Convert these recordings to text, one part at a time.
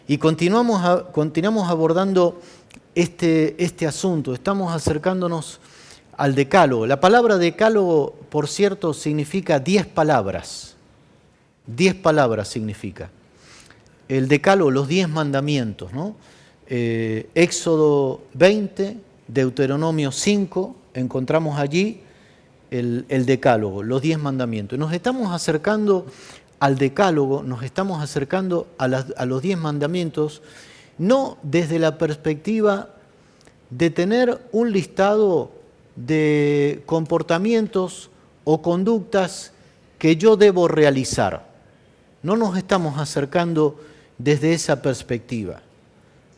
Y continuamos abordando este asunto. Estamos acercándonos al decálogo. La palabra decálogo, por cierto, significa 10 palabras. 10 palabras significa. El decálogo, los 10 mandamientos, ¿no? Éxodo 20, Deuteronomio 5, encontramos allí el decálogo, los 10 mandamientos. Nos estamos acercando al decálogo, nos estamos acercando a los 10 mandamientos, no desde la perspectiva de tener un listado de comportamientos o conductas que yo debo realizar. No nos estamos acercando desde esa perspectiva.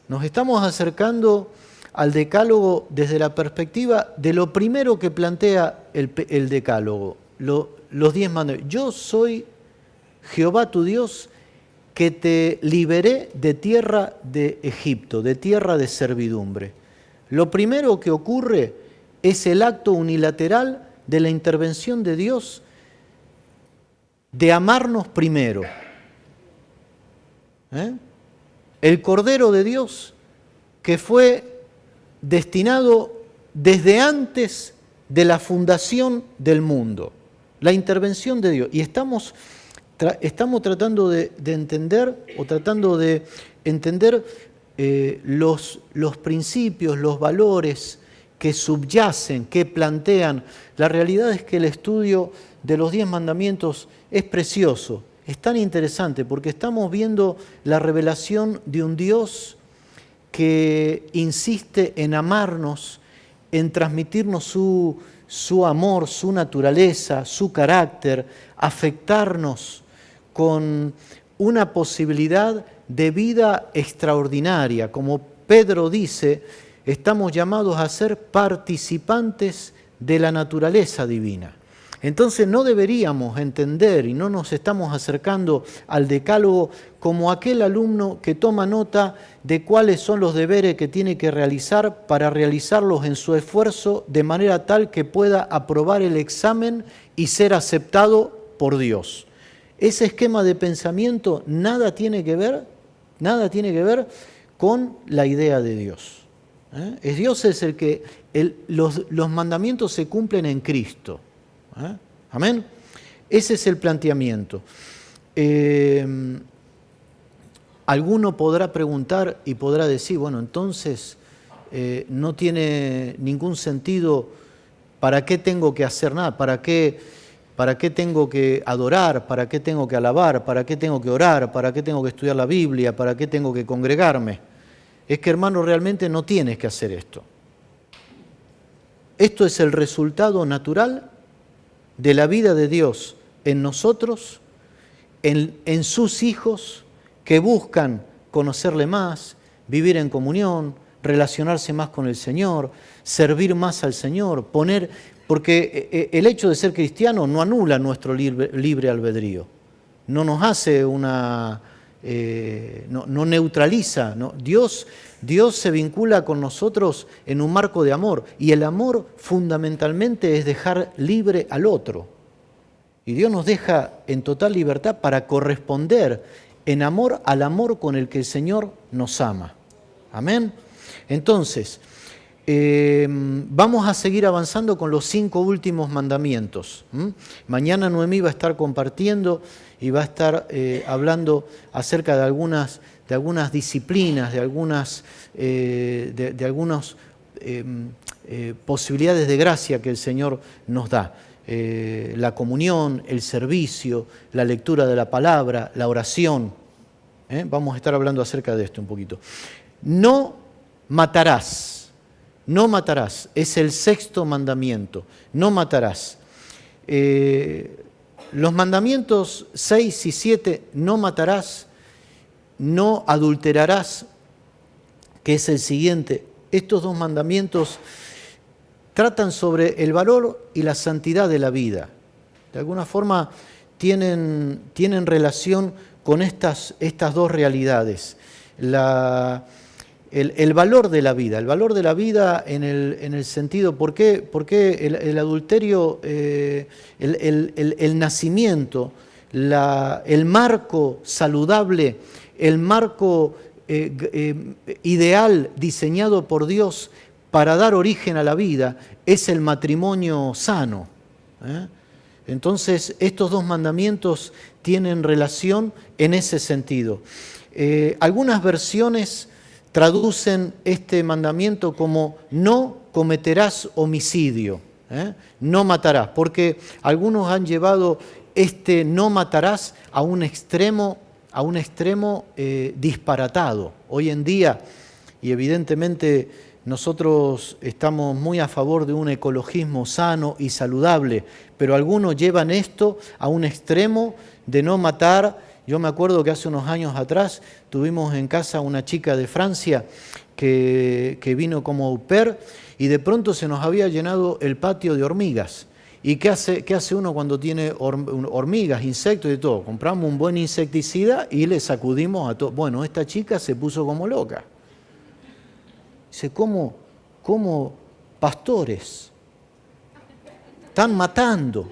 Nos estamos acercando al decálogo desde la perspectiva de lo primero que plantea el decálogo, los 10 mandamientos. Yo soy Jehová tu Dios, que te liberé de tierra de Egipto, de tierra de servidumbre. Lo primero que ocurre es el acto unilateral de la intervención de Dios de amarnos primero. El Cordero de Dios que fue destinado desde antes de la fundación del mundo, la intervención de Dios. Y estamos tratando de entender los principios, los valores que subyacen, que plantean. La realidad es que el estudio de los 10 mandamientos es precioso, es tan interesante porque estamos viendo la revelación de un Dios que insiste en amarnos, en transmitirnos su amor, su naturaleza, su carácter, afectarnos con una posibilidad de vida extraordinaria. Como Pedro dice, estamos llamados a ser participantes de la naturaleza divina. Entonces no deberíamos entender y no nos estamos acercando al decálogo como aquel alumno que toma nota de cuáles son los deberes que tiene que realizar para realizarlos en su esfuerzo de manera tal que pueda aprobar el examen y ser aceptado por Dios. Ese esquema de pensamiento nada tiene que ver con la idea de Dios. Dios es el que los mandamientos se cumplen en Cristo. Amén. Ese es el planteamiento. Alguno podrá preguntar y podrá decir, bueno, entonces no tiene ningún sentido, ¿para qué tengo que hacer nada? ¿Para qué tengo que adorar? ¿Para qué tengo que alabar? ¿Para qué tengo que orar? ¿Para qué tengo que estudiar la Biblia? ¿Para qué tengo que congregarme? Es que, hermano, realmente no tienes que hacer esto. Esto es el resultado natural de la vida de Dios en nosotros, en sus hijos que buscan conocerle más, vivir en comunión, relacionarse más con el Señor, servir más al Señor, porque el hecho de ser cristiano no anula nuestro libre albedrío, no nos hace no neutraliza, ¿no? Dios se vincula con nosotros en un marco de amor, y el amor fundamentalmente es dejar libre al otro. Y Dios nos deja en total libertad para corresponder en amor al amor con el que el Señor nos ama. Amén. Entonces, vamos a seguir avanzando con los 5 últimos mandamientos. Mañana Noemí va a estar compartiendo y va a estar hablando acerca de algunas disciplinas, de algunas posibilidades de gracia que el Señor nos da. La comunión, el servicio, la lectura de la palabra, la oración. Vamos a estar hablando acerca de esto un poquito. No matarás. No matarás. Es el 6º mandamiento. No matarás. Los mandamientos 6 y 7, no matarás, no adulterarás, que es el siguiente. Estos 2 mandamientos tratan sobre el valor y la santidad de la vida. De alguna forma tienen relación con estas 2 realidades. El valor de la vida. El valor de la vida en el sentido, ¿por qué el adulterio, el nacimiento, el marco saludable, el marco ideal diseñado por Dios para dar origen a la vida es el matrimonio sano. Entonces, estos dos mandamientos tienen relación en ese sentido. Algunas versiones traducen este mandamiento como no cometerás homicidio, no matarás, porque algunos han llevado este no matarás a un extremo disparatado. Hoy en día, y evidentemente nosotros estamos muy a favor de un ecologismo sano y saludable, pero algunos llevan esto a un extremo de no matar. Yo me acuerdo que hace unos años atrás tuvimos en casa una chica de Francia que vino como au pair y de pronto se nos había llenado el patio de hormigas. ¿Y qué hace uno cuando tiene hormigas, insectos y todo? Compramos un buen insecticida y le sacudimos a todo. Bueno, esta chica se puso como loca. Dice, ¿cómo pastores? Están matando.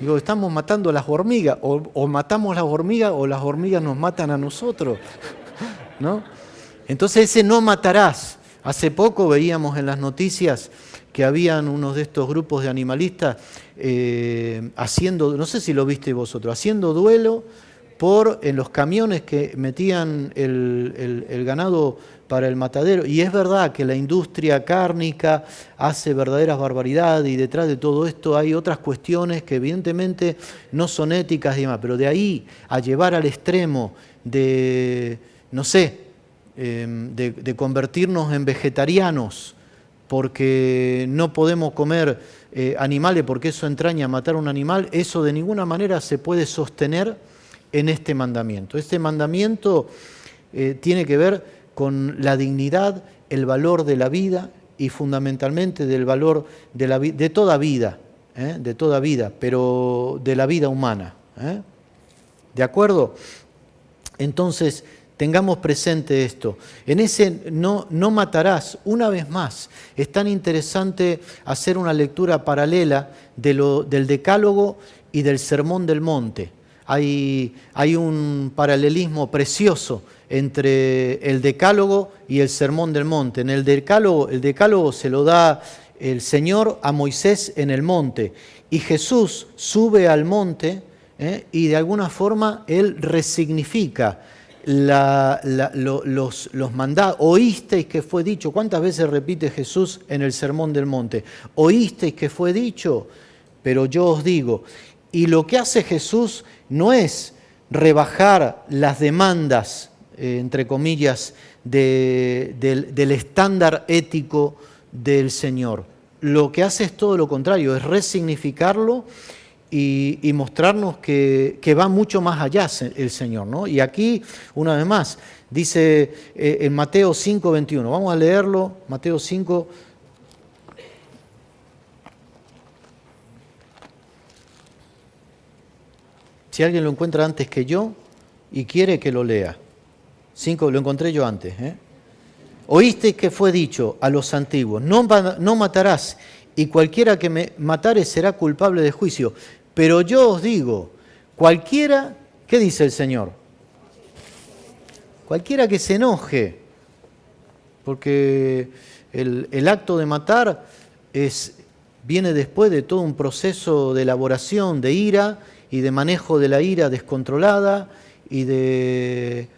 Digo, estamos matando a las hormigas, o matamos las hormigas o las hormigas nos matan a nosotros, ¿no? Entonces ese no matarás. Hace poco veíamos en las noticias que habían unos de estos grupos de animalistas haciendo, no sé si lo viste vosotros, haciendo duelo en los camiones que metían el ganado para el matadero. Y es verdad que la industria cárnica hace verdaderas barbaridades y detrás de todo esto hay otras cuestiones que evidentemente no son éticas y demás, pero de ahí a llevar al extremo de, no sé, de convertirnos en vegetarianos porque no podemos comer animales porque eso entraña matar a un animal, eso de ninguna manera se puede sostener en este mandamiento. Este mandamiento tiene que ver con la dignidad, el valor de la vida y fundamentalmente del valor de toda vida, pero de la vida humana. ¿De acuerdo? Entonces, tengamos presente esto. En ese no matarás, una vez más, es tan interesante hacer una lectura paralela del Decálogo y del Sermón del Monte. Hay un paralelismo precioso entre el Decálogo y el Sermón del Monte. En el Decálogo se lo da el Señor a Moisés en el monte y Jesús sube al monte y de alguna forma Él resignifica los mandatos. Oísteis que fue dicho. ¿Cuántas veces repite Jesús en el Sermón del Monte? Oísteis que fue dicho, pero yo os digo. Y lo que hace Jesús no es rebajar las demandas, entre comillas, del estándar ético del Señor. Lo que hace es todo lo contrario, es resignificarlo y mostrarnos que va mucho más allá el Señor, ¿no? Y aquí, una vez más, dice en Mateo 5:21, vamos a leerlo, Mateo 5. Si alguien lo encuentra antes que yo y quiere que lo lea. 5, lo encontré yo antes. Oísteis que fue dicho a los antiguos, no matarás, y cualquiera que me matare será culpable de juicio. Pero yo os digo, cualquiera, ¿qué dice el Señor? Cualquiera que se enoje, porque el acto de matar viene después de todo un proceso de elaboración de ira y de manejo de la ira descontrolada y de...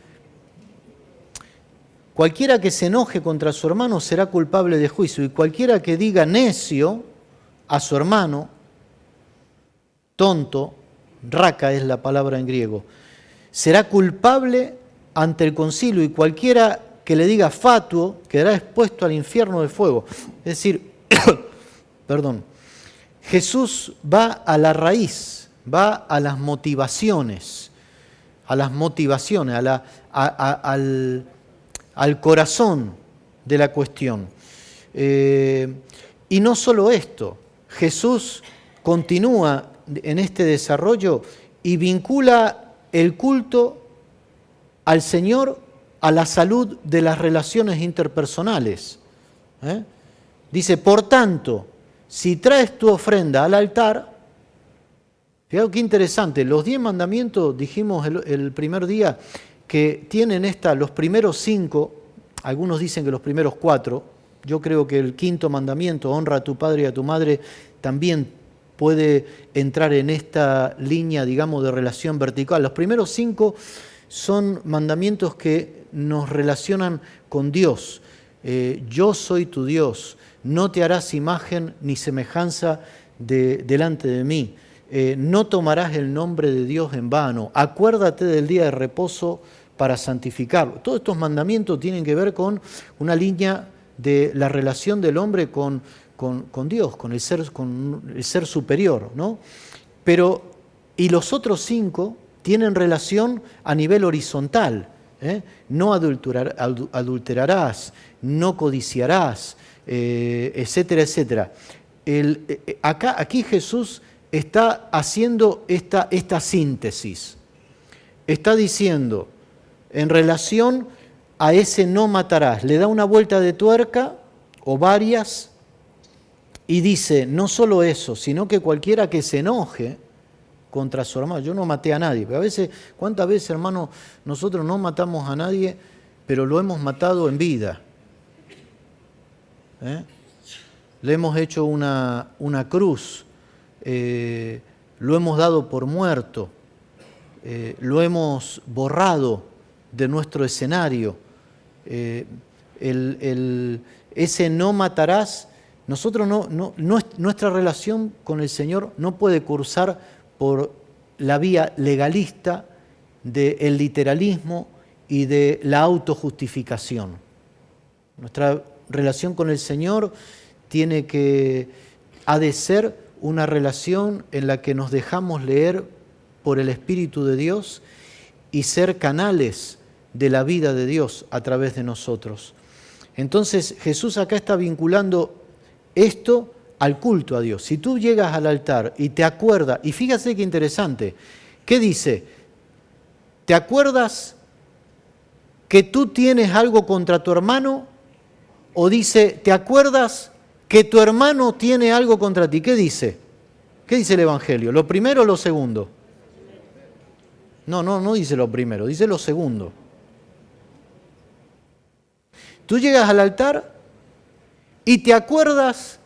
Cualquiera que se enoje contra su hermano será culpable de juicio, y cualquiera que diga necio a su hermano, tonto, raka es la palabra en griego, será culpable ante el concilio, y cualquiera que le diga fatuo quedará expuesto al infierno de fuego. Es decir, perdón, Jesús va a la raíz, va a las motivaciones, al corazón de la cuestión. Y no solo esto, Jesús continúa en este desarrollo y vincula el culto al Señor a la salud de las relaciones interpersonales. Dice, por tanto, si traes tu ofrenda al altar, fíjate qué interesante, los 10 mandamientos, dijimos el primer día, que tienen los primeros 5, algunos dicen que los primeros 4, yo creo que el 5º mandamiento, honra a tu padre y a tu madre, también puede entrar en esta línea, digamos, de relación vertical. Los primeros 5 son mandamientos que nos relacionan con Dios. Yo soy tu Dios, no te harás imagen ni semejanza delante de mí. No tomarás el nombre de Dios en vano. Acuérdate del día de reposo para santificarlo. Todos estos mandamientos tienen que ver con una línea de la relación del hombre con Dios, con el ser superior, ¿no? Y los otros 5 tienen relación a nivel horizontal. No adulterarás, no codiciarás, etcétera, etcétera. Aquí Jesús está haciendo esta síntesis. Está diciendo, en relación a ese no matarás, le da una vuelta de tuerca o varias y dice, no solo eso, sino que cualquiera que se enoje contra su hermano. Yo no maté a nadie, pero a veces, ¿cuántas veces, hermano, nosotros no matamos a nadie, pero lo hemos matado en vida? Le hemos hecho una cruz, lo hemos dado por muerto, lo hemos borrado de nuestro escenario. Ese no matarás, nosotros nuestra relación con el Señor no puede cursar por la vía legalista del literalismo y de la autojustificación. Nuestra relación con el Señor ha de ser una relación en la que nos dejamos leer por el Espíritu de Dios y ser canales de la vida de Dios a través de nosotros. Entonces Jesús acá está vinculando esto al culto a Dios. Si tú llegas al altar y te acuerdas, y fíjate qué interesante, ¿qué dice? ¿Te acuerdas que tú tienes algo contra tu hermano? O dice, ¿te acuerdas que tu hermano tiene algo contra ti? ¿Qué dice? ¿Qué dice el Evangelio? ¿Lo primero o lo segundo? No dice lo primero, dice lo segundo. Tú llegas al altar y te acuerdas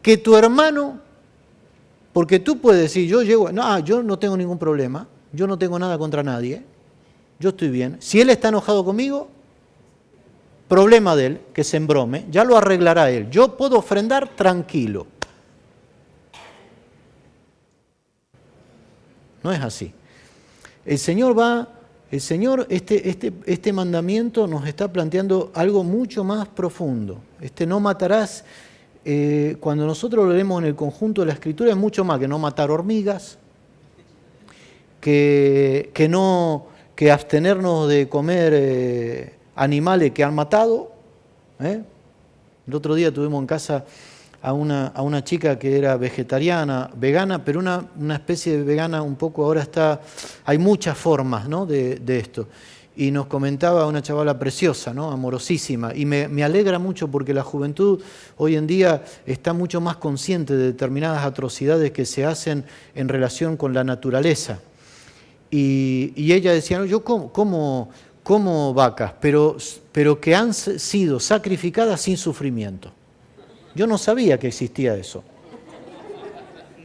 que tu hermano, porque tú puedes decir, yo no tengo ningún problema, yo no tengo nada contra nadie, yo estoy bien. Si él está enojado conmigo, problema de él, que se embrome, ya lo arreglará él. Yo puedo ofrendar tranquilo. No es así. Este mandamiento nos está planteando algo mucho más profundo. Este no matarás, cuando nosotros lo leemos en el conjunto de la Escritura, es mucho más que no matar hormigas, que abstenernos de comer animales que han matado. El otro día tuvimos en casa a una chica que era vegetariana, vegana, pero una especie de vegana un poco, hay muchas formas, ¿no?, de esto. Y nos comentaba una chavala preciosa, ¿no?, amorosísima, y me alegra mucho porque la juventud hoy en día está mucho más consciente de determinadas atrocidades que se hacen en relación con la naturaleza. Y ella decía, no, yo como vacas, pero que han sido sacrificadas sin sufrimiento. Yo no sabía que existía eso.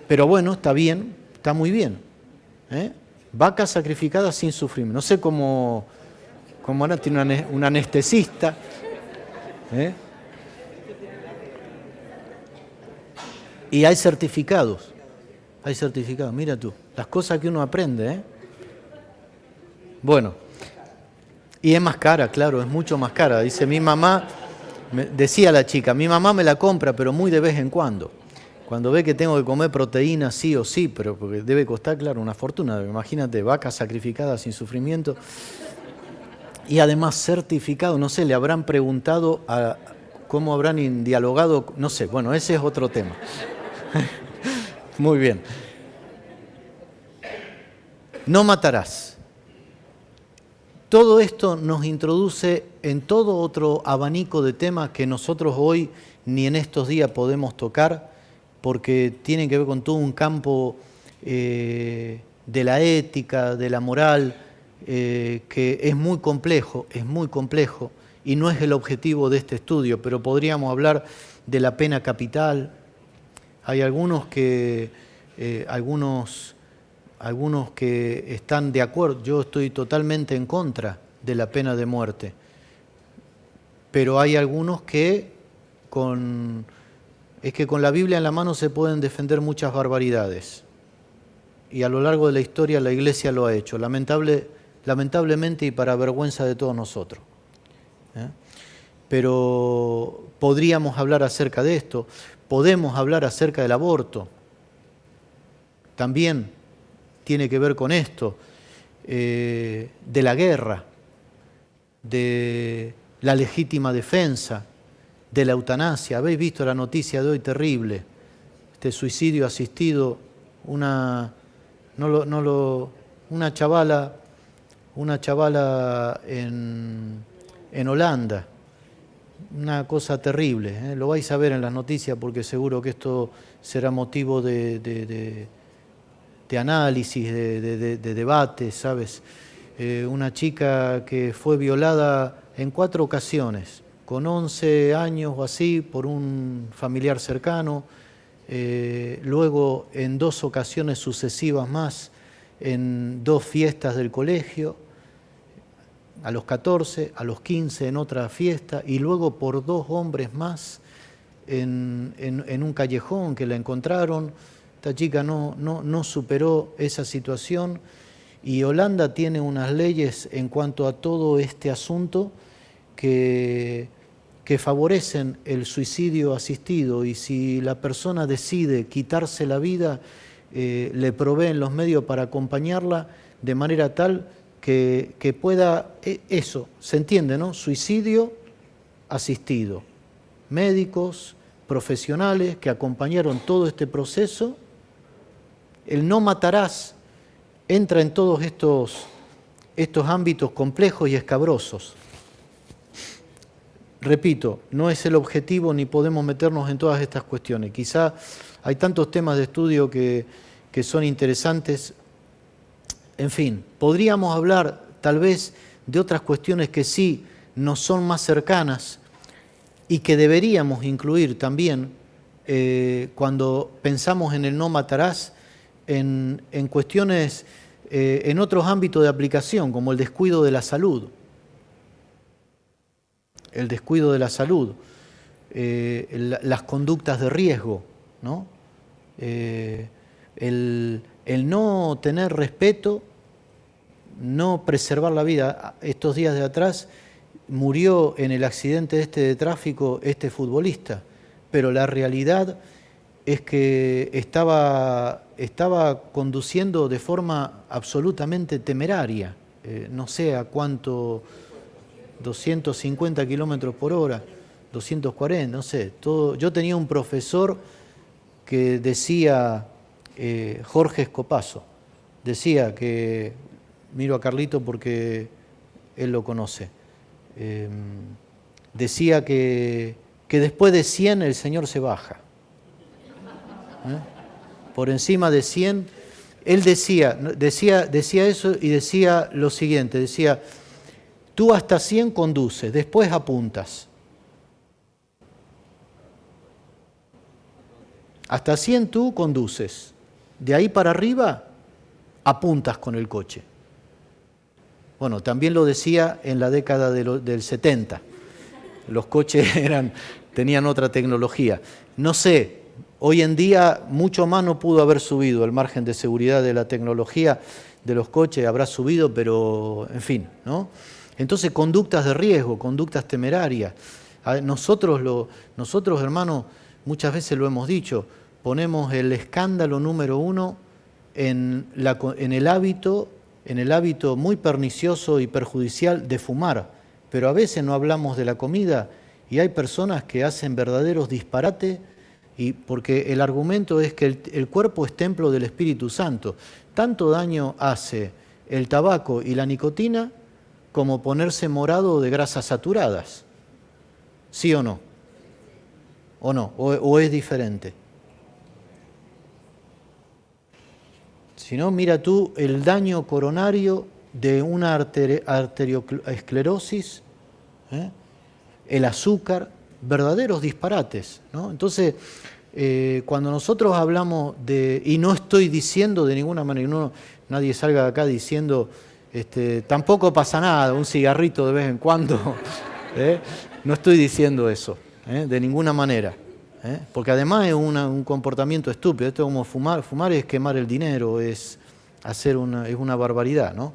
Pero bueno, está bien, está muy bien. Vacas sacrificadas sin sufrimiento. No sé cómo ahora tiene un anestesista. Y hay certificados. Mira tú, las cosas que uno aprende. Bueno, y es más cara, claro, es mucho más cara. Dice mi mamá. Decía la chica, mi mamá me la compra, pero muy de vez en cuando. Cuando ve que tengo que comer proteína sí o sí, pero porque debe costar, claro, una fortuna. Imagínate, vacas sacrificadas sin sufrimiento. Y además certificado, no sé, le habrán preguntado cómo habrán dialogado, no sé, bueno, ese es otro tema. Muy bien. No matarás. Todo esto nos introduce en todo otro abanico de temas que nosotros hoy ni en estos días podemos tocar porque tienen que ver con todo un campo de la ética, de la moral, que es muy complejo y no es el objetivo de este estudio, pero podríamos hablar de la pena capital. Hay algunos que están de acuerdo, yo estoy totalmente en contra de la pena de muerte, pero hay algunos que con la Biblia en la mano se pueden defender muchas barbaridades. Y a lo largo de la historia la Iglesia lo ha hecho, lamentablemente y para vergüenza de todos nosotros. Pero podríamos hablar acerca de esto, podemos hablar acerca del aborto. También tiene que ver con esto, de la guerra, de la legítima defensa, de la eutanasia. Habéis visto la noticia de hoy terrible, este suicidio asistido, una chavala en Holanda, una cosa terrible, Lo vais a ver en las noticias porque seguro que esto será motivo de análisis, de debate, ¿sabes? Una chica que fue violada en 4 ocasiones, con 11 años o así, por un familiar cercano, luego en 2 ocasiones sucesivas más, en 2 fiestas del colegio, a los 14, a los 15 en otra fiesta, y luego por 2 hombres más en un callejón que la encontraron. Esta chica no superó esa situación, y Holanda tiene unas leyes en cuanto a todo este asunto que favorecen el suicidio asistido, y si la persona decide quitarse la vida, le proveen los medios para acompañarla de manera tal que pueda, eso, se entiende, ¿no? Suicidio asistido. Médicos, profesionales que acompañaron todo este proceso. El no matarás entra en todos estos ámbitos complejos y escabrosos. Repito, no es el objetivo ni podemos meternos en todas estas cuestiones. Quizá hay tantos temas de estudio que son interesantes. En fin, podríamos hablar tal vez de otras cuestiones que sí nos son más cercanas y que deberíamos incluir también cuando pensamos en el no matarás, en cuestiones, en otros ámbitos de aplicación, como el descuido de la salud. El descuido de la salud, las conductas de riesgo, ¿no? El no tener respeto, no preservar la vida. Estos días de atrás murió en el accidente de tráfico este futbolista, pero la realidad es que estaba conduciendo de forma absolutamente temeraria, no sé a cuánto, 250 kilómetros por hora, 240, no sé. Yo tenía un profesor que decía, Jorge Escopazo, decía que, miro a Carlito porque él lo conoce, decía que después de 100 el Señor se baja. Por encima de 100, él decía eso, y decía lo siguiente, decía: tú hasta 100 conduces, después apuntas. Hasta 100 tú conduces, de ahí para arriba apuntas con el coche. Bueno, también lo decía en la década del 70. Los coches tenían otra tecnología. No sé, hoy en día mucho más no pudo haber subido el margen de seguridad de la tecnología de los coches, habrá subido, pero en fin, ¿no? Entonces, conductas de riesgo, conductas temerarias. Nosotros, hermanos, muchas veces lo hemos dicho, ponemos el escándalo número 1 en el hábito muy pernicioso y perjudicial de fumar, pero a veces no hablamos de la comida, y hay personas que hacen verdaderos disparates, y porque el argumento es que el cuerpo es templo del Espíritu Santo. Tanto daño hace el tabaco y la nicotina como ponerse morado de grasas saturadas. ¿Sí o no? ¿O no? ¿O es diferente? Si no, mira tú el daño coronario de una arteriosclerosis, el azúcar, verdaderos disparates, ¿no? Entonces, cuando nosotros hablamos de, y no estoy diciendo de ninguna manera, nadie salga de acá diciendo, tampoco pasa nada, un cigarrito de vez en cuando, no estoy diciendo eso, de ninguna manera, porque además es un comportamiento estúpido. Esto es como fumar es quemar el dinero, es una barbaridad, ¿no?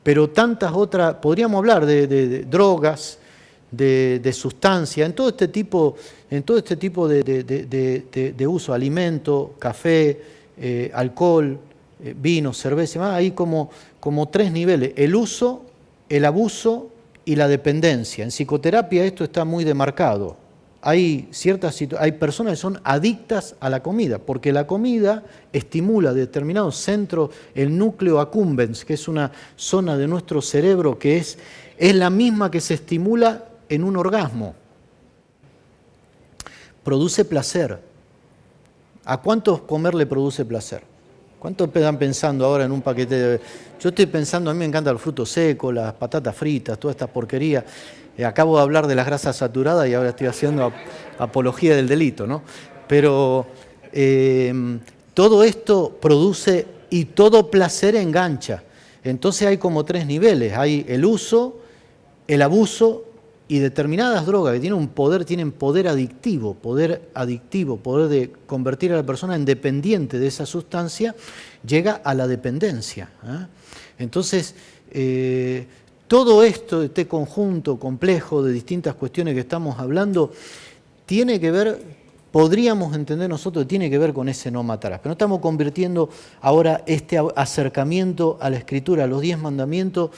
Pero tantas otras, podríamos hablar de drogas, de sustancia, en todo este tipo de uso, alimento, café, alcohol, vino, cerveza, hay como 3 niveles: el uso, el abuso y la dependencia. En psicoterapia esto está muy demarcado. Hay personas que son adictas a la comida, porque la comida estimula determinados centros, el núcleo accumbens, que es una zona de nuestro cerebro que es la misma que se estimula en un orgasmo. Produce placer. ¿A cuántos comer le produce placer? ¿Cuántos están pensando ahora en un paquete de... Yo estoy pensando, a mí me encanta el fruto seco, las patatas fritas, toda esta porquería. Acabo de hablar de las grasas saturadas y ahora estoy haciendo apología del delito, ¿no? Pero todo esto produce, y todo placer engancha. Entonces hay como 3 niveles. Hay el uso, el abuso y determinadas drogas que tienen poder adictivo, poder de convertir a la persona en dependiente de esa sustancia, llega a la dependencia. Entonces, todo esto, este conjunto complejo de distintas cuestiones que estamos hablando, tiene que ver, podríamos entender nosotros, tiene que ver con ese no matarás. Pero no estamos convirtiendo ahora este acercamiento a la Escritura, a los 10 mandamientos,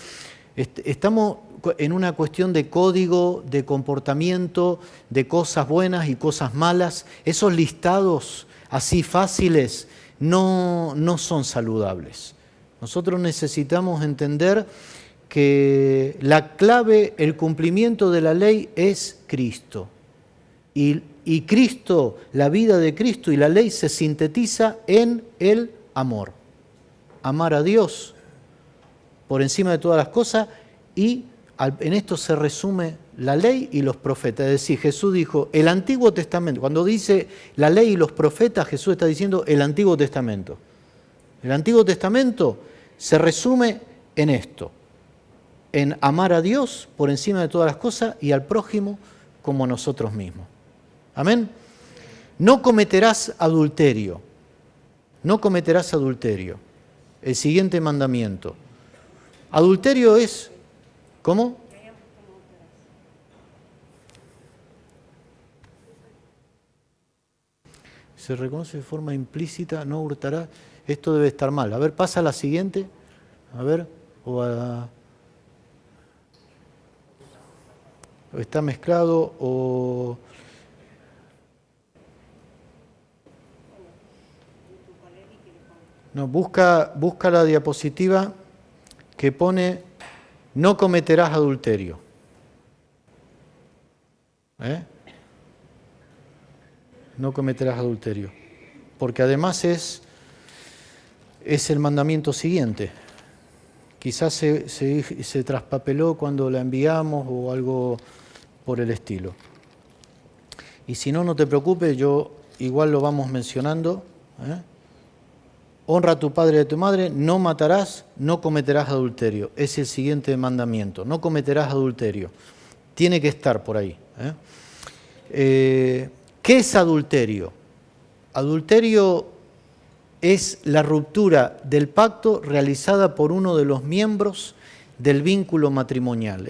estamos en una cuestión de código, de comportamiento, de cosas buenas y cosas malas. Esos listados así fáciles no son saludables. Nosotros necesitamos entender que la clave, el cumplimiento de la ley es Cristo. Y Cristo, la vida de Cristo y la ley se sintetiza en el amor. Amar a Dios por encima de todas las cosas, y en esto se resume la ley y los profetas. Es decir, Jesús dijo, el Antiguo Testamento, cuando dice la ley y los profetas, Jesús está diciendo el Antiguo Testamento. El Antiguo Testamento se resume en esto: en amar a Dios por encima de todas las cosas y al prójimo como a nosotros mismos. Amén. No cometerás adulterio. No cometerás adulterio. El siguiente mandamiento. Adulterio es, ¿cómo? Se reconoce de forma implícita, no hurtarás. Esto debe estar mal. A ver, pasa a la siguiente. A ver, o está mezclado o... No, busca la diapositiva que pone no cometerás adulterio. No cometerás adulterio. Porque además es el mandamiento siguiente. Quizás se traspapeló cuando la enviamos o algo por el estilo. Y si no, no te preocupes, yo igual lo vamos mencionando. Honra a tu padre y a tu madre, no matarás, no cometerás adulterio. Es el siguiente mandamiento, no cometerás adulterio. Tiene que estar por ahí. ¿Qué es adulterio? Adulterio es la ruptura del pacto realizada por uno de los miembros del vínculo matrimonial.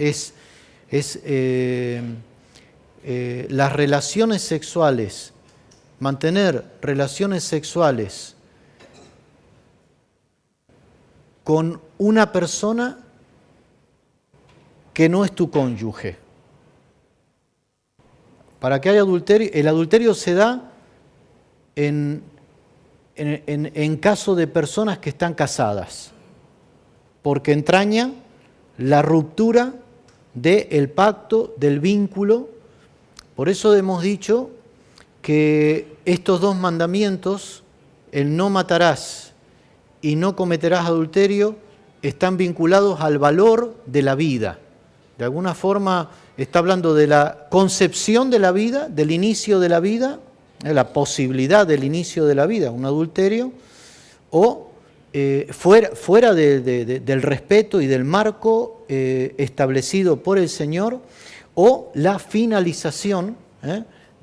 Las relaciones sexuales, mantener relaciones sexuales con una persona que no es tu cónyuge. Para que haya adulterio, el adulterio se da en caso de personas que están casadas, porque entraña la ruptura del pacto, del vínculo. Por eso hemos dicho que estos 2 mandamientos, el no matarás y no cometerás adulterio, están vinculados al valor de la vida. De alguna forma está hablando de la concepción de la vida, del inicio de la vida, la posibilidad del inicio de la vida, un adulterio, o fuera del respeto y del marco establecido por el Señor, o la finalización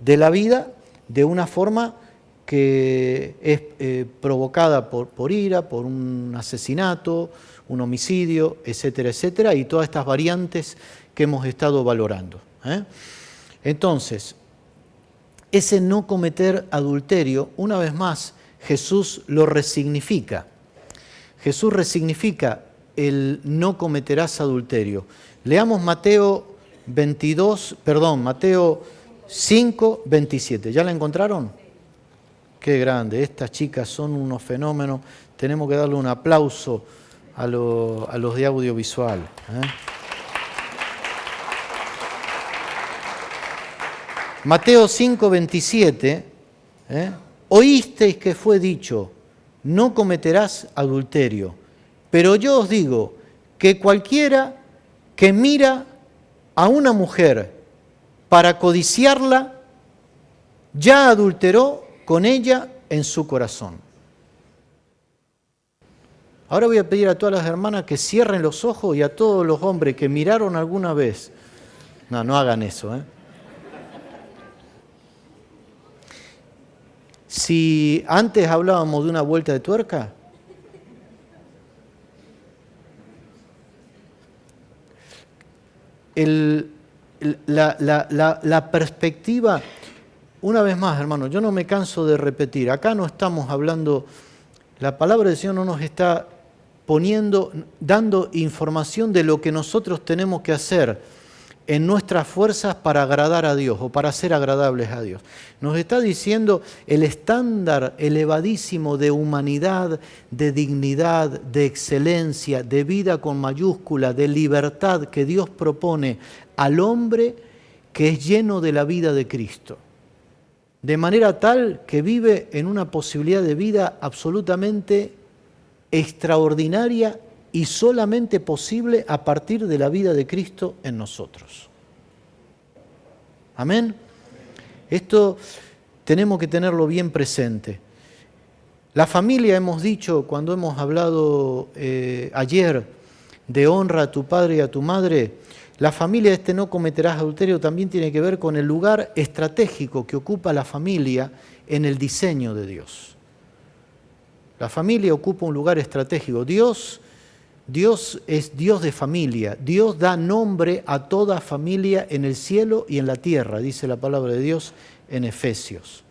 de la vida de una forma que es provocada por ira, por un asesinato, un homicidio, etcétera, etcétera, y todas estas variantes que hemos estado valorando. Entonces, ese no cometer adulterio, una vez más, Jesús lo resignifica. Jesús resignifica el no cometerás adulterio. Leamos Mateo 5, 27. ¿Ya la encontraron? Qué grande, estas chicas son unos fenómenos. Tenemos que darle un aplauso a los de audiovisual. Mateo 5, 27. Oísteis que fue dicho, no cometerás adulterio. Pero yo os digo que cualquiera que mira a una mujer para codiciarla, ya adulteró con ella en su corazón. Ahora voy a pedir a todas las hermanas que cierren los ojos y a todos los hombres que miraron alguna vez. No hagan eso, Si antes hablábamos de una vuelta de tuerca, la perspectiva, una vez más, hermano, yo no me canso de repetir, acá no estamos hablando, la palabra del Señor no nos está dando información de lo que nosotros tenemos que hacer en nuestras fuerzas para agradar a Dios o para ser agradables a Dios. Nos está diciendo el estándar elevadísimo de humanidad, de dignidad, de excelencia, de vida con mayúscula, de libertad que Dios propone al hombre que es lleno de la vida de Cristo. De manera tal que vive en una posibilidad de vida absolutamente extraordinaria y solamente posible a partir de la vida de Cristo en nosotros. Amén. Esto tenemos que tenerlo bien presente. La familia, hemos dicho cuando hemos hablado ayer de honra a tu padre y a tu madre, la familia, no cometerás adulterio, también tiene que ver con el lugar estratégico que ocupa la familia en el diseño de Dios. La familia ocupa un lugar estratégico. Dios es Dios de familia. Dios da nombre a toda familia en el cielo y en la tierra, dice la palabra de Dios en Efesios.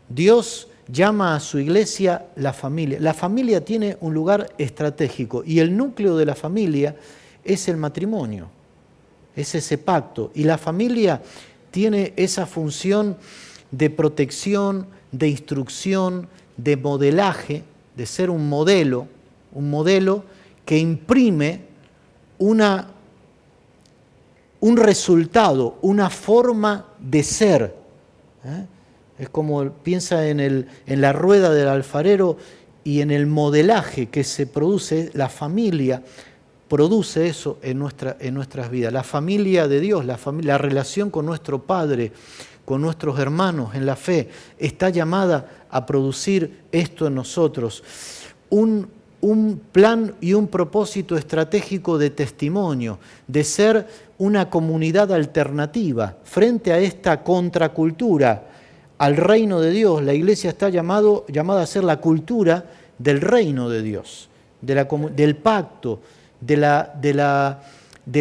Dios llama a su iglesia la familia. La familia tiene un lugar estratégico y el núcleo de la familia es el matrimonio, es ese pacto. Y la familia tiene esa función de protección, de instrucción, de modelaje, de ser un modelo que imprime un resultado, una forma de ser. Es como piensa en la rueda del alfarero y en el modelaje que se produce, la familia produce eso en nuestras vidas. La familia de Dios, la relación con nuestro Padre, con nuestros hermanos en la fe, está llamada a producir esto en nosotros. Un plan y un propósito estratégico de testimonio, de ser una comunidad alternativa frente a esta contracultura al reino de Dios. La iglesia está llamada a ser la cultura del reino de Dios, del pacto, de la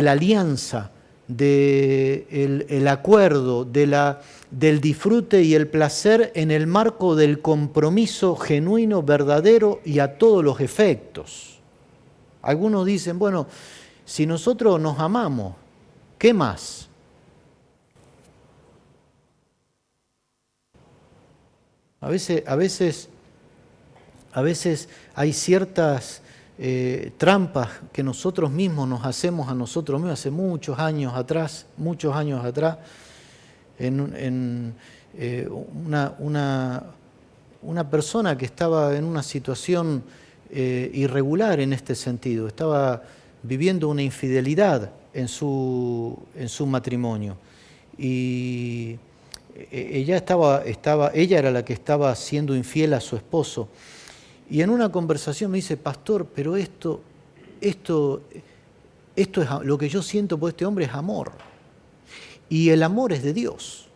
alianza, del acuerdo, del disfrute y el placer en el marco del compromiso genuino, verdadero y a todos los efectos. Algunos dicen, bueno, si nosotros nos amamos, ¿qué más? A veces hay ciertas trampas que nosotros mismos nos hacemos a nosotros mismos hace muchos años atrás, una persona que estaba en una situación irregular en este sentido, estaba viviendo una infidelidad en su matrimonio. Y ella era la que estaba siendo infiel a su esposo. Y en una conversación me dice, pastor, pero esto es lo que yo siento por este hombre es amor. Y el amor es de Dios.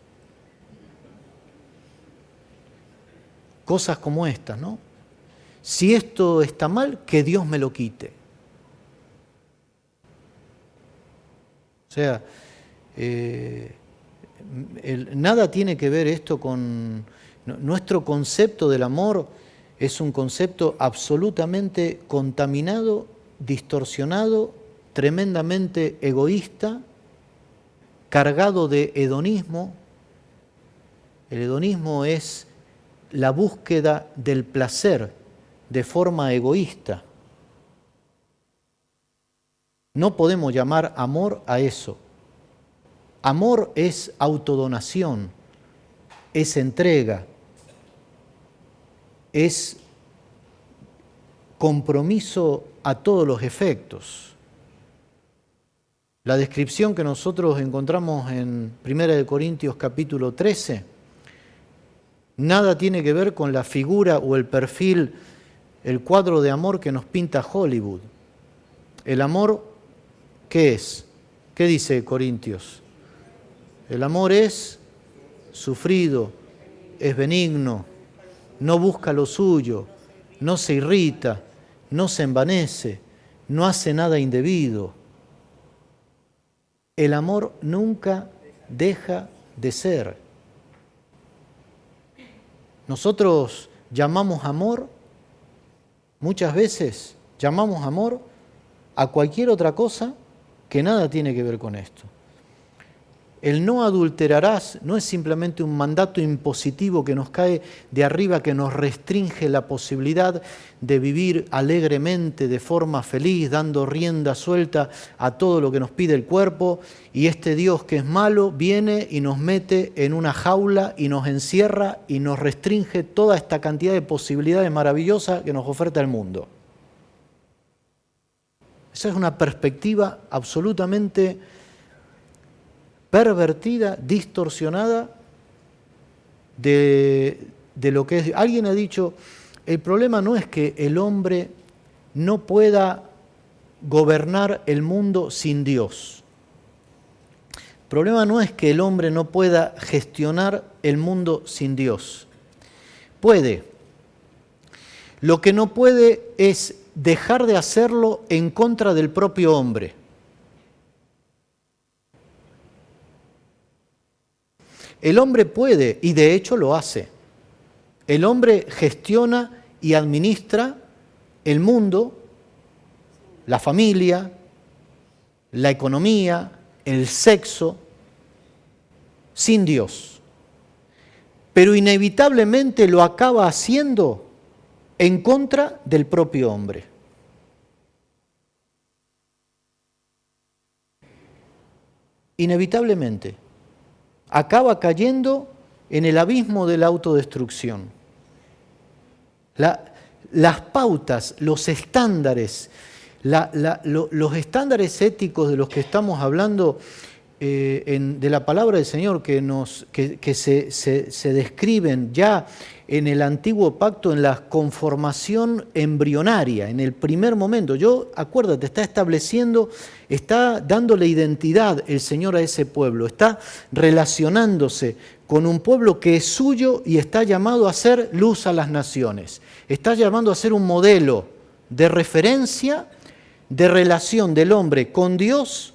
Cosas como estas, ¿no? Si esto está mal, que Dios me lo quite. O sea, nada tiene que ver esto con... Nuestro concepto del amor es un concepto absolutamente contaminado, distorsionado, tremendamente egoísta, cargado de hedonismo. El hedonismo es la búsqueda del placer de forma egoísta. No podemos llamar amor a eso. Amor es autodonación, es entrega, es compromiso a todos los efectos. La descripción que nosotros encontramos en 1 Corintios capítulo 13, nada tiene que ver con la figura o el perfil, el cuadro de amor que nos pinta Hollywood. El amor, ¿qué es? ¿Qué dice Corintios? El amor es sufrido, es benigno, no busca lo suyo, no se irrita, no se envanece, no hace nada indebido. El amor nunca deja de ser. Nosotros llamamos amor, muchas veces llamamos amor a cualquier otra cosa que nada tiene que ver con esto. El no adulterarás no es simplemente un mandato impositivo que nos cae de arriba, que nos restringe la posibilidad de vivir alegremente, de forma feliz, dando rienda suelta a todo lo que nos pide el cuerpo, y este Dios que es malo viene y nos mete en una jaula y nos encierra y nos restringe toda esta cantidad de posibilidades maravillosas que nos oferta el mundo. Esa es una perspectiva absolutamente pervertida, distorsionada de lo que es. Alguien ha dicho, el problema no es que el hombre no pueda gobernar el mundo sin Dios. El problema no es que el hombre no pueda gestionar el mundo sin Dios. Puede. Lo que no puede es dejar de hacerlo en contra del propio hombre. El hombre puede, y de hecho lo hace. El hombre gestiona y administra el mundo, la familia, la economía, el sexo, sin Dios. Pero inevitablemente lo acaba haciendo en contra del propio hombre. Inevitablemente. Acaba cayendo en el abismo de la autodestrucción. Las pautas, los estándares, los estándares éticos de los que estamos hablando de la palabra del Señor que se describen ya en el antiguo pacto, en la conformación embrionaria, en el primer momento. Acuérdate, está estableciendo, está dándole identidad el Señor a ese pueblo, está relacionándose con un pueblo que es suyo y está llamado a ser luz a las naciones. Está llamando a ser un modelo de referencia, de relación del hombre con Dios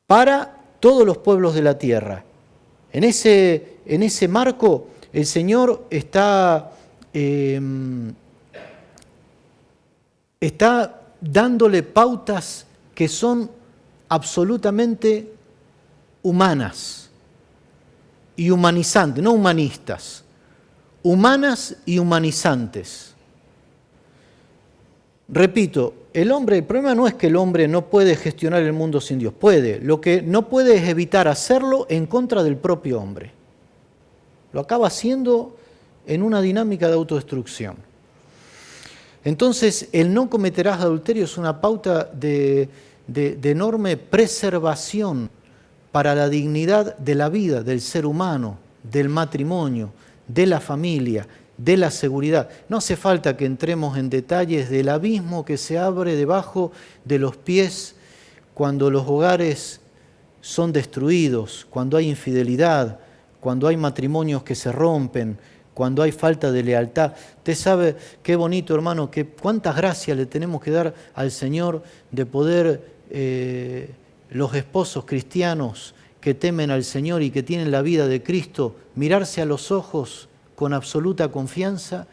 para todos los pueblos de la tierra. En ese marco, el Señor está dándole pautas que son absolutamente humanas y humanizantes, no humanistas, humanas y humanizantes. Repito, el problema no es que el hombre no puede gestionar el mundo sin Dios, puede. Lo que no puede es evitar hacerlo en contra del propio hombre. Lo acaba haciendo en una dinámica de autodestrucción. Entonces, el no cometerás adulterio es una pauta de enorme preservación para la dignidad de la vida, del ser humano, del matrimonio, de la familia, de la seguridad. No hace falta que entremos en detalles del abismo que se abre debajo de los pies cuando los hogares son destruidos, cuando hay infidelidad, cuando hay matrimonios que se rompen, cuando hay falta de lealtad. Usted sabe qué bonito, hermano, que cuántas gracias le tenemos que dar al Señor de poder los esposos cristianos que temen al Señor y que tienen la vida de Cristo, mirarse a los ojos con absoluta confianza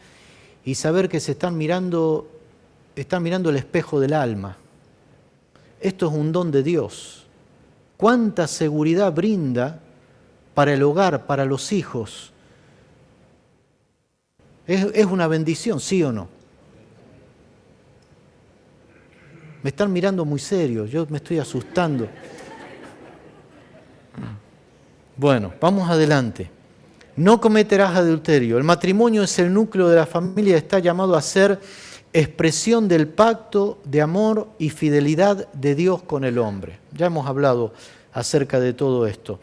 y saber que se están mirando el espejo del alma. Esto es un don de Dios. Cuánta seguridad brinda para el hogar, para los hijos. Es una bendición, ¿sí o no? Me están mirando muy serio, yo me estoy asustando. Bueno, vamos adelante. No cometerás adulterio. El matrimonio es el núcleo de la familia, está llamado a ser expresión del pacto de amor y fidelidad de Dios con el hombre. Ya hemos hablado acerca de todo esto.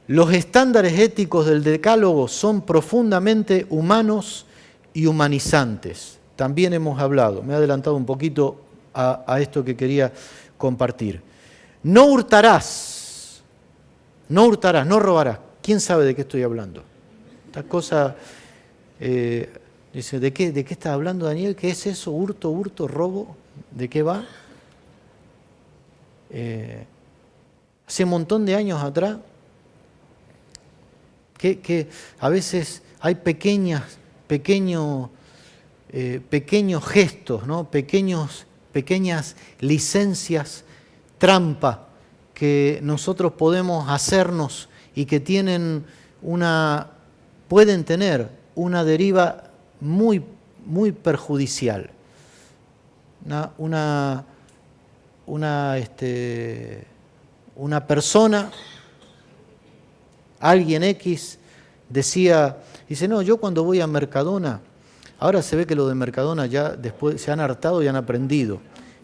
Los estándares éticos del Decálogo son profundamente humanos y humanizantes. También hemos hablado, me he adelantado un poquito a esto que quería compartir. No hurtarás, no robarás. ¿Quién sabe de qué estoy hablando? Esta cosa, dice, ¿de qué está hablando Daniel? ¿Qué es eso? Hurto, robo. ¿De qué va? Hace un montón de años atrás, que a veces hay pequeños gestos, ¿no? Pequeñas licencias, trampa que nosotros podemos hacernos y que pueden tener una deriva muy, muy perjudicial. Una persona, alguien X, dice, no, yo cuando voy a Mercadona, ahora se ve que lo de Mercadona ya después se han hartado y han aprendido,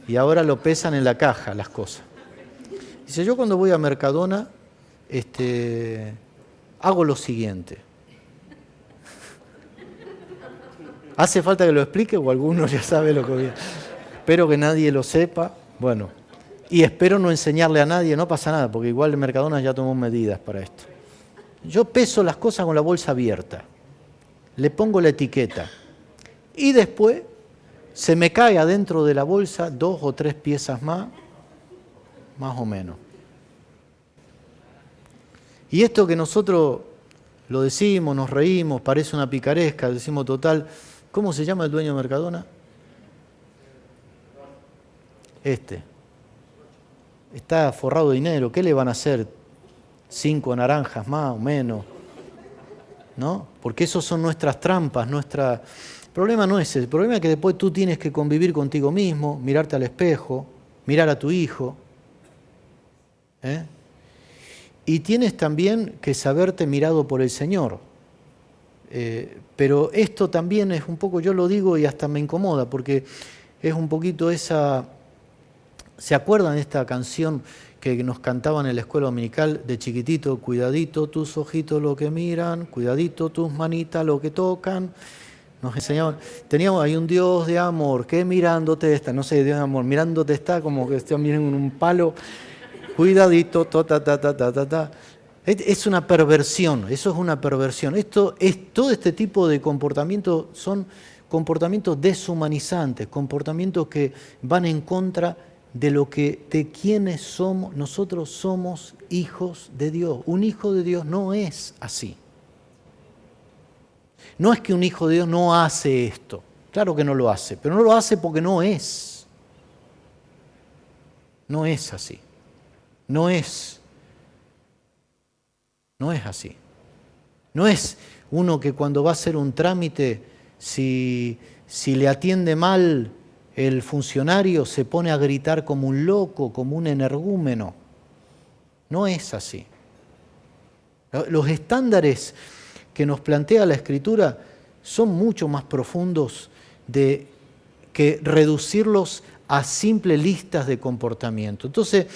y ahora lo pesan en la caja las cosas. Dice, yo cuando voy a Mercadona, hago lo siguiente. ¿Hace falta que lo explique o alguno ya sabe lo que voy a...? Espero que nadie lo sepa. Bueno, y espero no enseñarle a nadie, no pasa nada, porque igual el Mercadona ya tomó medidas para esto. Yo peso las cosas con la bolsa abierta, le pongo la etiqueta y después se me cae adentro de la bolsa 2 o 3 piezas más o menos. Y esto que nosotros lo decimos, nos reímos, parece una picaresca, decimos total, ¿cómo se llama el dueño de Mercadona? Está forrado de dinero, ¿qué le van a hacer? 5 naranjas más o menos, ¿no? Porque esos son nuestras trampas, El problema no es ese, el problema es que después tú tienes que convivir contigo mismo, mirarte al espejo, mirar a tu hijo, y tienes también que saberte mirado por el Señor. Pero esto también es un poco, yo lo digo y hasta me incomoda, porque es un poquito esa... ¿Se acuerdan de esta canción que nos cantaban en la escuela dominical de chiquitito? Cuidadito tus ojitos lo que miran, cuidadito tus manitas lo que tocan. Nos enseñaban, teníamos ahí un Dios de amor que mirándote está, no sé, Dios de amor, mirándote está como que están mirando en un palo, cuidadito, ta. Es una perversión, eso es una perversión. Todo este tipo de comportamientos son comportamientos deshumanizantes, comportamientos que van en contra de quienes somos. Nosotros somos hijos de Dios. Un hijo de Dios no es así. No es que un hijo de Dios no hace esto. Claro que no lo hace, pero no lo hace porque no es. No es así. No es así. No es uno que cuando va a hacer un trámite, si le atiende mal el funcionario, se pone a gritar como un loco, como un energúmeno. No es así. Los estándares que nos plantea la Escritura son mucho más profundos de que reducirlos a simples listas de comportamiento. Entonces,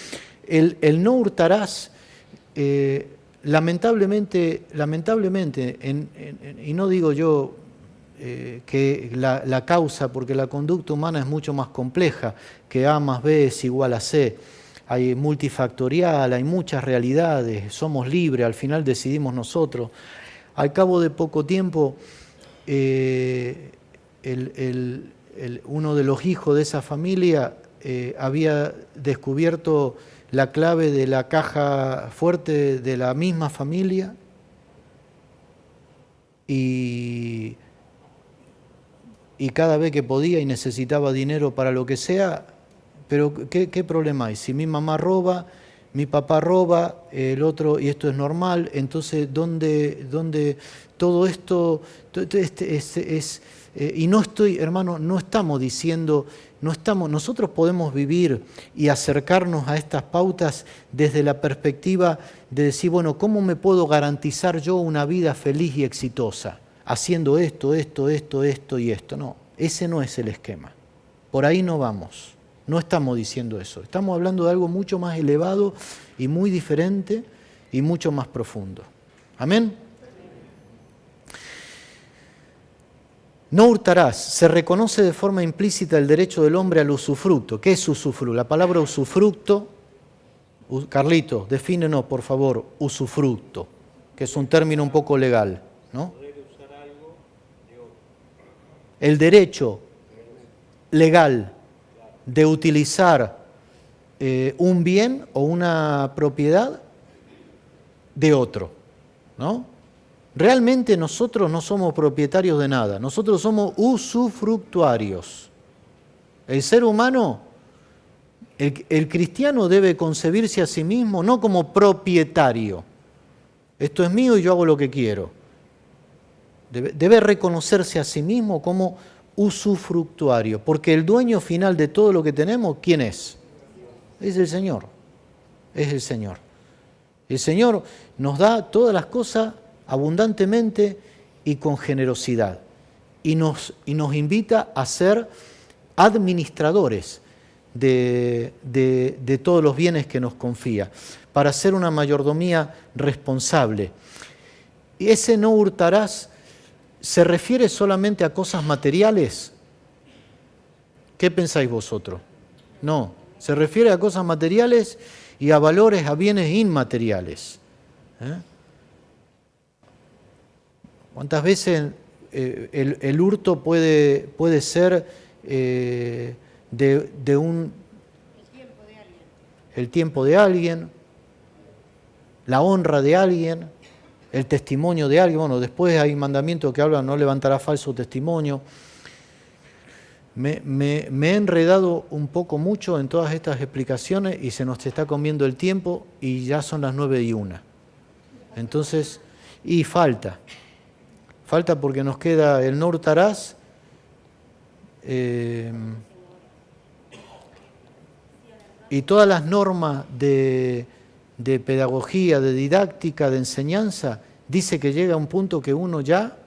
el no hurtarás, lamentablemente, y no digo yo que la causa, porque la conducta humana es mucho más compleja, que A más B es igual a C. Hay multifactorial, hay muchas realidades, somos libres, al final decidimos nosotros. Al cabo de poco tiempo, uno de los hijos de esa familia había descubierto la clave de la caja fuerte de la misma familia y cada vez que podía y necesitaba dinero para lo que sea, pero ¿qué problema hay? Si mi mamá roba, mi papá roba, el otro, y esto es normal, entonces ¿dónde todo esto es y no estoy, hermano, no estamos diciendo, nosotros podemos vivir y acercarnos a estas pautas desde la perspectiva de decir, bueno, ¿cómo me puedo garantizar yo una vida feliz y exitosa? Haciendo esto y esto. No, ese no es el esquema. Por ahí no vamos. No estamos diciendo eso. Estamos hablando de algo mucho más elevado y muy diferente y mucho más profundo. ¿Amén? No hurtarás. Se reconoce de forma implícita el derecho del hombre al usufructo. ¿Qué es usufructo? La palabra usufructo, Carlito, defínenos por favor, usufructo, que es un término un poco legal, ¿no? El derecho legal de utilizar un bien o una propiedad de otro, ¿no? Realmente nosotros no somos propietarios de nada, nosotros somos usufructuarios. El ser humano, el cristiano debe concebirse a sí mismo no como propietario. Esto es mío y yo hago lo que quiero. Debe reconocerse a sí mismo como usufructuario, porque el dueño final de todo lo que tenemos, ¿quién es? Es el Señor. Es el Señor. El Señor nos da todas las cosas abundantemente y con generosidad. Y nos invita a ser administradores de todos los bienes que nos confía, para hacer una mayordomía responsable. Y ese no hurtarás ¿se refiere solamente a cosas materiales? ¿Qué pensáis vosotros? No, se refiere a cosas materiales y a valores, a bienes inmateriales. ¿Cuántas veces el hurto puede ser de un... El tiempo de alguien, la honra de alguien, el testimonio de alguien? Bueno, después hay mandamientos que hablan, no levantará falso testimonio. Me he enredado un poco mucho en todas estas explicaciones y se nos está comiendo el tiempo y ya son las 9:01. Entonces, y falta porque nos queda el no hurtarás, y todas las normas de pedagogía, de didáctica, de enseñanza, dice que llega a un punto que uno ya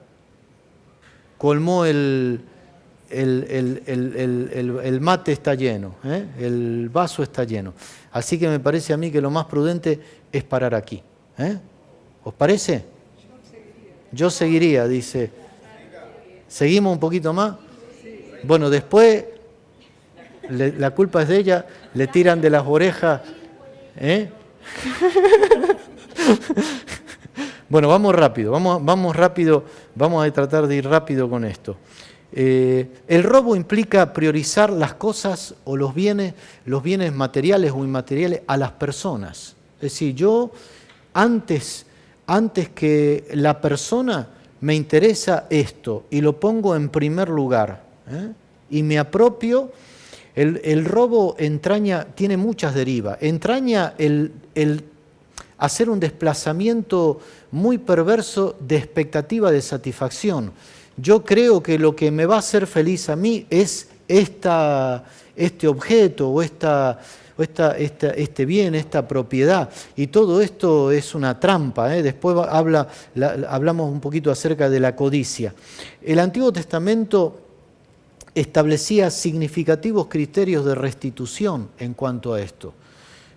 colmó el mate está lleno, el vaso está lleno. Así que me parece a mí que lo más prudente es parar aquí. ¿Os parece? Yo seguiría, dice. ¿Seguimos un poquito más? Bueno, después, la culpa es de ella, le tiran de las orejas. Bueno, vamos rápido, vamos rápido, vamos a tratar de ir rápido con esto. El robo implica priorizar las cosas o los bienes materiales o inmateriales a las personas. Es decir, yo antes que la persona me interesa esto y lo pongo en primer lugar, y me apropio. El robo tiene muchas derivas. Entraña el hacer un desplazamiento muy perverso de expectativa de satisfacción. Yo creo que lo que me va a hacer feliz a mí es este objeto o este bien, esta propiedad. Y todo esto es una trampa. Después hablamos un poquito acerca de la codicia. El Antiguo Testamento establecía significativos criterios de restitución en cuanto a esto.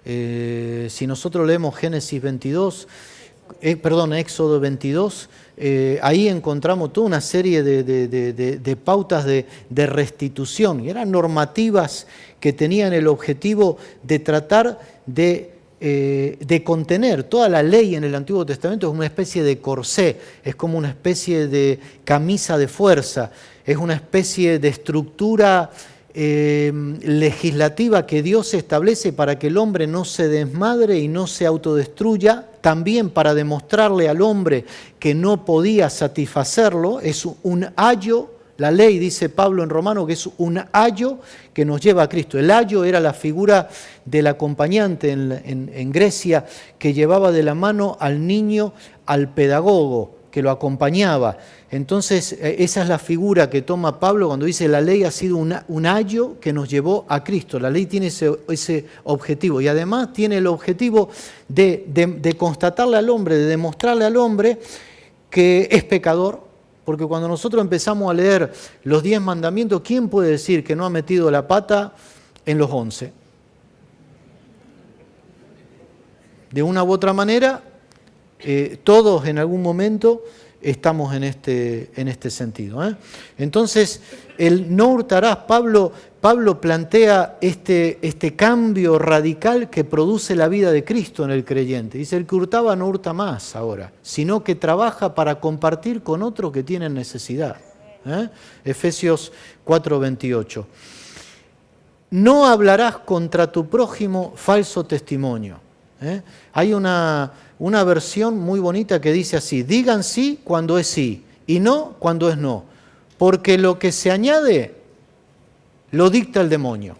Si nosotros leemos Génesis 22, Éxodo 22, ahí encontramos toda una serie de pautas de restitución, y eran normativas que tenían el objetivo de tratar de contener. Toda la ley en el Antiguo Testamento es una especie de corsé, es como una especie de camisa de fuerza, es una especie de estructura legislativa que Dios establece para que el hombre no se desmadre y no se autodestruya, también para demostrarle al hombre que no podía satisfacerlo. Es un ayo, la ley, dice Pablo en Romanos, que es un ayo que nos lleva a Cristo. El ayo era la figura del acompañante en Grecia, que llevaba de la mano al niño al pedagogo, que lo acompañaba. Entonces, esa es la figura que toma Pablo cuando dice la ley ha sido un ayo que nos llevó a Cristo. La ley tiene ese objetivo, y además tiene el objetivo de constatarle al hombre, de demostrarle al hombre que es pecador, porque cuando nosotros empezamos a leer los 10 mandamientos, ¿quién puede decir que no ha metido la pata en los 11? De una u otra manera, todos en algún momento estamos en este sentido. Entonces, el no hurtarás, Pablo plantea este cambio radical que produce la vida de Cristo en el creyente. Dice, el que hurtaba no hurta más ahora, sino que trabaja para compartir con otros que tienen necesidad. Efesios 4:28. No hablarás contra tu prójimo falso testimonio. Hay una versión muy bonita que dice así: digan sí cuando es sí y no cuando es no, porque lo que se añade lo dicta el demonio.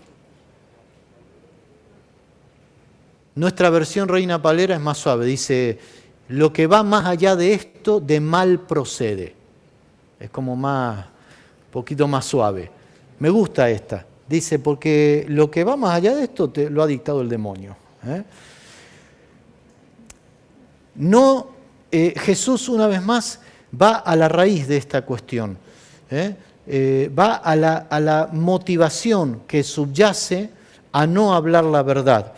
Nuestra versión Reina Valera es más suave, dice: lo que va más allá de esto de mal procede. Es como un poquito más suave. Me gusta esta. Dice, porque lo que va más allá de esto lo ha dictado el demonio. No, Jesús una vez más va a la raíz de esta cuestión, va a la motivación que subyace a no hablar la verdad.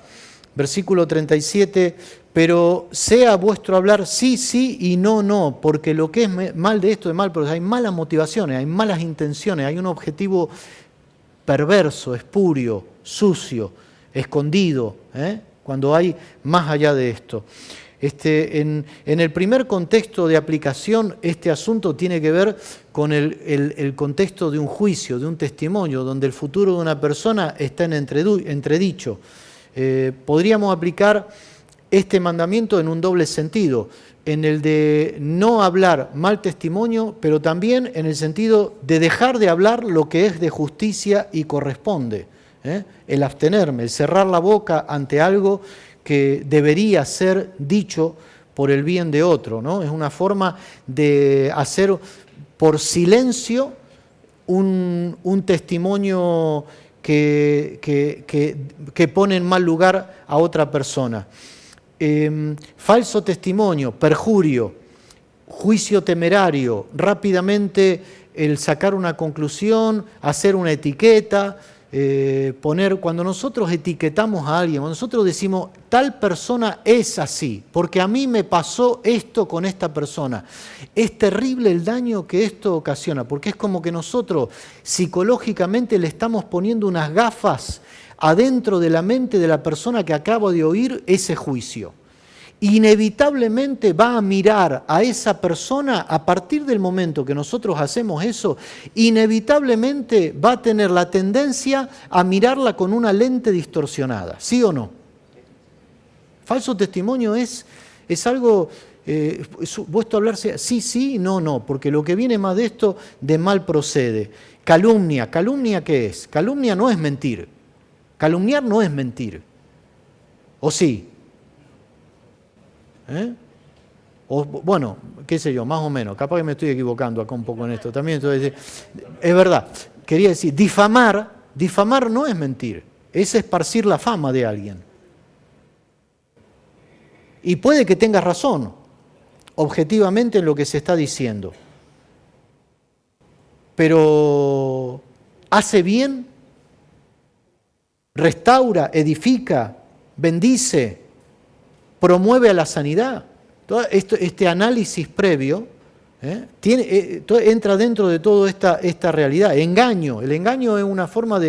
Versículo 37, pero sea vuestro hablar sí, sí y no, no, porque lo que es mal de esto es mal, pero hay malas motivaciones, hay malas intenciones, hay un objetivo perverso, espurio, sucio, escondido, cuando hay más allá de esto. En el primer contexto de aplicación, este asunto tiene que ver con el contexto de un juicio, de un testimonio, donde el futuro de una persona está en entredicho. Podríamos aplicar este mandamiento en un doble sentido, en el de no hablar mal testimonio, pero también en el sentido de dejar de hablar lo que es de justicia y corresponde. El abstenerme, el cerrar la boca ante algo que debería ser dicho por el bien de otro, ¿no? Es una forma de hacer por silencio un testimonio que pone en mal lugar a otra persona. Falso testimonio, perjurio, juicio temerario, rápidamente el sacar una conclusión, hacer una etiqueta, cuando nosotros etiquetamos a alguien, cuando nosotros decimos tal persona es así, porque a mí me pasó esto con esta persona, es terrible el daño que esto ocasiona, porque es como que nosotros psicológicamente le estamos poniendo unas gafas adentro de la mente de la persona que acaba de oír ese juicio. Inevitablemente va a mirar a esa persona, a partir del momento que nosotros hacemos eso, inevitablemente va a tener la tendencia a mirarla con una lente distorsionada, ¿sí o no? Falso testimonio es algo, vuestro hablarse sí, sí, no, no, porque lo que viene más de esto, de mal procede. Calumnia, ¿calumnia qué es? Calumnia no es mentir, calumniar no es mentir, ¿o sí? O, bueno, qué sé yo, más o menos, capaz que me estoy equivocando acá un poco en esto también. Entonces, es verdad, quería decir, difamar no es mentir, es esparcir la fama de alguien. Y puede que tengas razón, objetivamente, en lo que se está diciendo. Pero hace bien, restaura, edifica, bendice, promueve a la sanidad. Todo este análisis previo entra dentro de toda esta realidad. Engaño. El engaño es una forma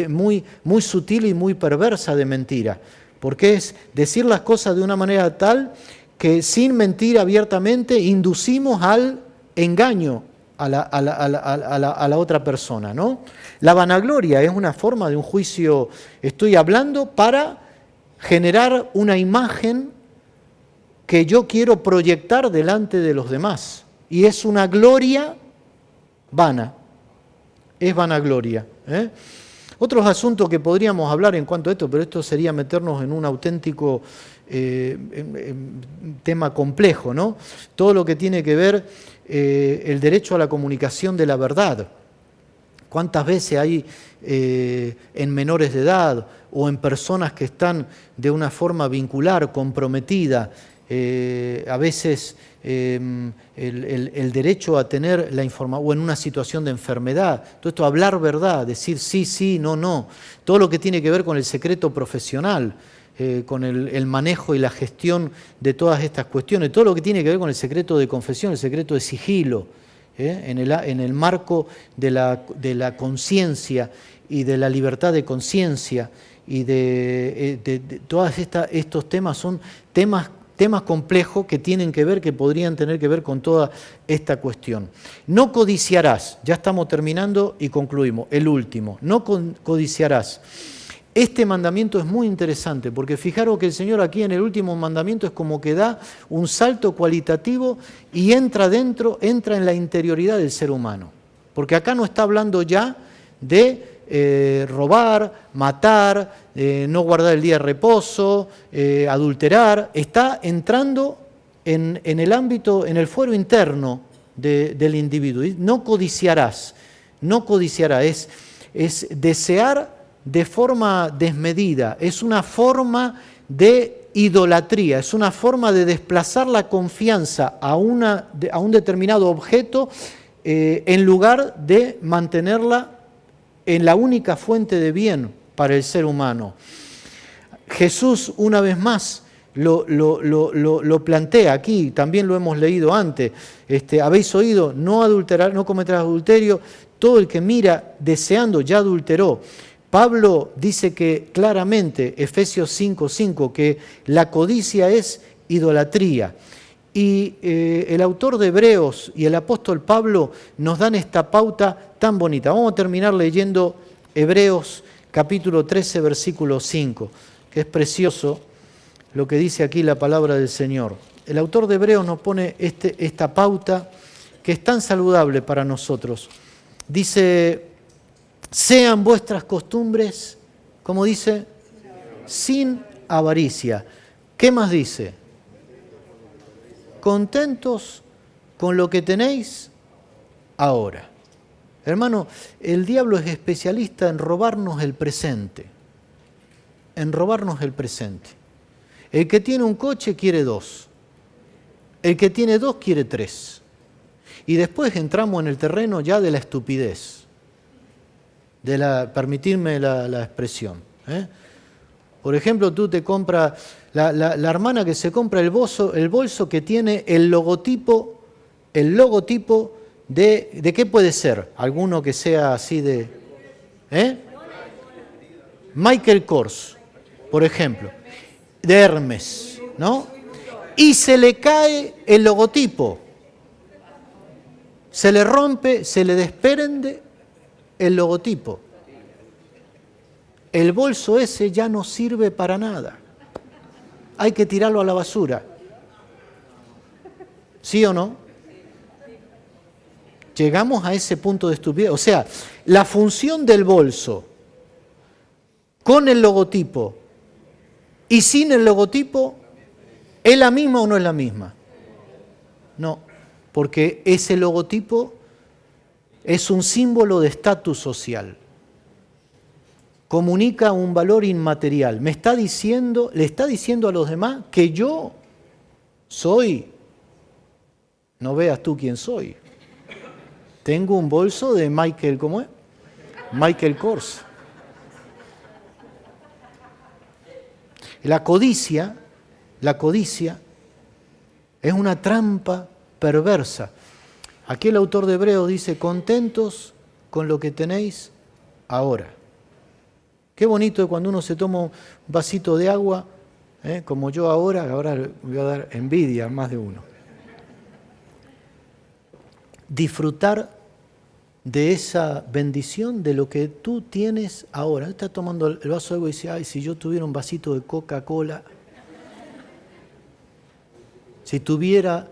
muy sutil y muy perversa de mentira, porque es decir las cosas de una manera tal que sin mentir abiertamente inducimos al engaño a la otra persona, ¿no? La vanagloria es una forma de un juicio. Estoy hablando para generar una imagen que yo quiero proyectar delante de los demás. Y es una gloria vana. Es vanagloria. Otros asuntos que podríamos hablar en cuanto a esto, pero esto sería meternos en un auténtico tema complejo, ¿no? Todo lo que tiene que ver el derecho a la comunicación de la verdad. ¿Cuántas veces hay en menores de edad o en personas que están de una forma vincular, comprometida, a veces el derecho a tener la información, o en una situación de enfermedad, todo esto, hablar verdad, decir sí, sí, no, no, todo lo que tiene que ver con el secreto profesional, con el manejo y la gestión de todas estas cuestiones, todo lo que tiene que ver con el secreto de confesión, el secreto de sigilo, en el marco de la conciencia y de la libertad de conciencia y de todos estos temas, son temas complejos que podrían tener que ver con toda esta cuestión. No codiciarás, ya estamos terminando y concluimos, el último, no codiciarás. Este mandamiento es muy interesante porque fijaros que el Señor aquí en el último mandamiento es como que da un salto cualitativo y entra en la interioridad del ser humano. Porque acá no está hablando ya de robar, matar, no guardar el día de reposo, adulterar. Está entrando en el ámbito, en el fuero interno del individuo. No codiciarás, es desear de forma desmedida, es una forma de idolatría, es una forma de desplazar la confianza a un determinado objeto en lugar de mantenerla en la única fuente de bien para el ser humano. Jesús, una vez más, lo plantea aquí, también lo hemos leído antes. Habéis oído, no adulterar, no cometerás adulterio, todo el que mira deseando ya adulteró. Pablo dice que claramente, Efesios 5:5, que la codicia es idolatría. Y el autor de Hebreos y el apóstol Pablo nos dan esta pauta tan bonita. Vamos a terminar leyendo Hebreos capítulo 13, versículo 5, que es precioso lo que dice aquí la palabra del Señor. El autor de Hebreos nos pone esta pauta que es tan saludable para nosotros. Dice: sean vuestras costumbres, como dice, sin avaricia. ¿Qué más dice? Contentos con lo que tenéis ahora. Hermano, el diablo es especialista en robarnos el presente. En robarnos el presente. El que tiene un coche quiere 2. El que tiene 2 quiere 3. Y después entramos en el terreno ya de la estupidez. Permitirme la expresión. Por ejemplo, tú te compras, la hermana que se compra el bolso que tiene el logotipo ¿de qué puede ser? Alguno que sea así de... Michael Kors, por ejemplo, de Hermes, ¿no? Y se le cae el logotipo, se le rompe, se le desprende el logotipo. El bolso ese ya no sirve para nada. Hay que tirarlo a la basura. ¿Sí o no? Llegamos a ese punto de estupidez. O sea, la función del bolso con el logotipo y sin el logotipo, ¿es la misma o no es la misma? No, porque ese logotipo es un símbolo de estatus social. Comunica un valor inmaterial. Le está diciendo a los demás que yo soy. No veas tú quién soy. Tengo un bolso de Michael, ¿cómo es? Michael Kors. La codicia es una trampa perversa. Aquí el autor de Hebreos dice, contentos con lo que tenéis ahora. Qué bonito es cuando uno se toma un vasito de agua, como yo ahora voy a dar envidia a más de uno. Disfrutar de esa bendición, de lo que tú tienes ahora. Está tomando el vaso de agua y dice, ay, si yo tuviera un vasito de Coca-Cola, si tuviera,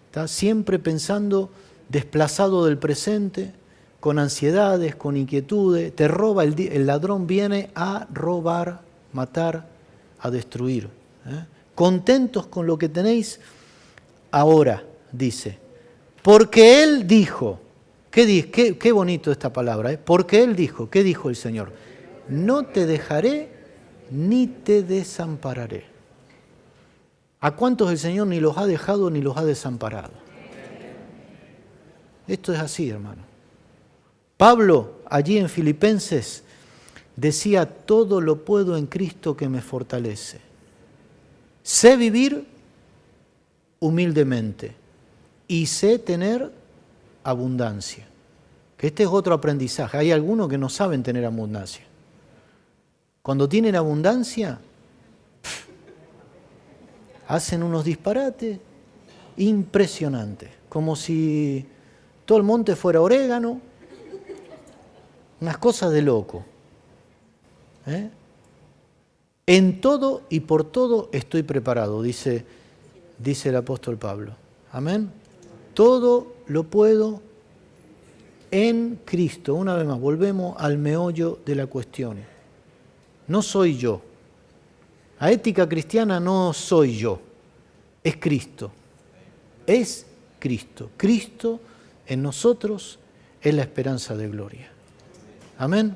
está siempre pensando desplazado del presente, con ansiedades, con inquietudes, te roba, el ladrón viene a robar, matar, a destruir. Contentos con lo que tenéis ahora, dice. Porque Él dijo, qué bonito esta palabra, porque Él dijo, ¿qué dijo el Señor? No te dejaré ni te desampararé. ¿A cuántos el Señor ni los ha dejado ni los ha desamparado? Esto es así, hermano. Pablo, allí en Filipenses, decía, todo lo puedo en Cristo que me fortalece. Sé vivir humildemente y sé tener abundancia. Que este es otro aprendizaje. Hay algunos que no saben tener abundancia. Cuando tienen abundancia, hacen unos disparates impresionantes, como si todo el monte fuera orégano, unas cosas de loco. En todo y por todo estoy preparado, dice el apóstol Pablo. Amén. Todo lo puedo en Cristo. Una vez más, volvemos al meollo de la cuestión. No soy yo. La ética cristiana no soy yo, es Cristo. Es Cristo. Cristo en nosotros es la esperanza de gloria. Amén.